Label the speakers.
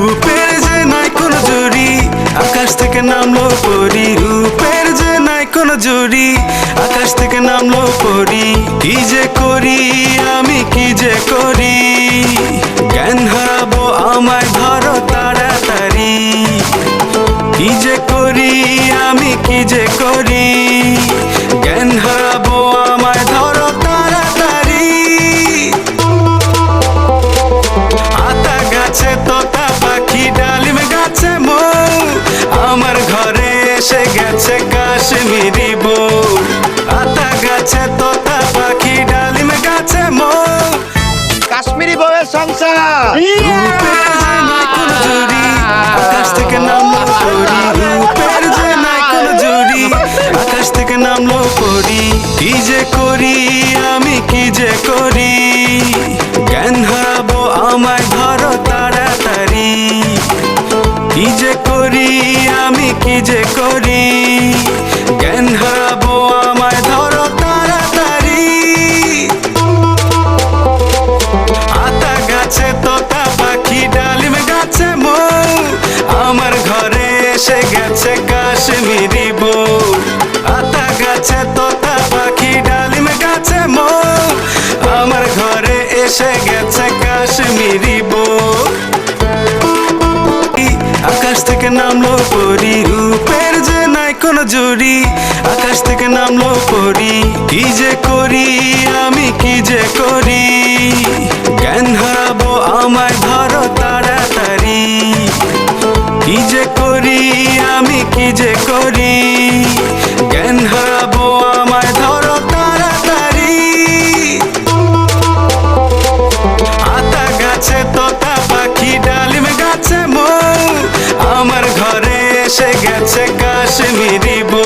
Speaker 1: রূপের যে নাই কোনো জুড়ি, আকাশ থেকে নামলো পরি। রূপের যে নাই কোনো জুড়ি, আকাশ থেকে নামলো পরি। কি যে করি আমি, কি যে করি, জ্ঞান হারাবো আমায় ধরো তাড়াতাড়ি। কি যে করি আমি, কি যে করি, জ্ঞান হারাবো আমায় ধরো তাড়াতাড়ি। আতা গাছে তোতা পাখি, ডালিম গাছে মৌ, আমার ঘরে এসে গেছে কাশ্মীরি বউ। আতা গাছে তোতা পাখি, ডালিম গাছে মৌ,
Speaker 2: কাশ্মীরি বউয়ের সংসার।
Speaker 1: রূপের যে নাই কোনো জুড়ি, আকাশ থেকে নামলো পরি। রূপের যে নাই কোনো জুড়ি, আকাশ থেকে নামলো পরি। কি যে করি আমি, কি যে করি, জ্ঞান হারাবো আমায় ধরো তাড়াতাড়ি। কি যে করি আমি, কি যে করি, জ্ঞান হারাবো আমায় ধরো তাড়াতাড়ি। আতা গাছে তোতা পাখি, ডালিম গাছে মৌ, আমার ঘরে এসে গেছে কাশ্মীরি বউ। আতা গাছে তোতা পাখি, ডালিম গাছে মৌ, আমার ঘরে এসে গেছে কাশ্মীরি বউ। আকাশ থেকে নামলো পরি। রূপের যে নাই কোনো জুড়ি, আকাশ থেকে নামলো পরি। কি যে করি আমি, কি যে করি, জ্ঞান হারাবো আমায় ধরো তাড়াতাড়ি। কি যে করি আমি, কি যে করি, জ্ঞান হারাবো আমায় ধরো তাড়াতাড়ি। আতা গাছে তোতা পাখি, ডালিম গাছে মৌ, আমার ঘরে এসে গেছে কাশ্মীরি বউ।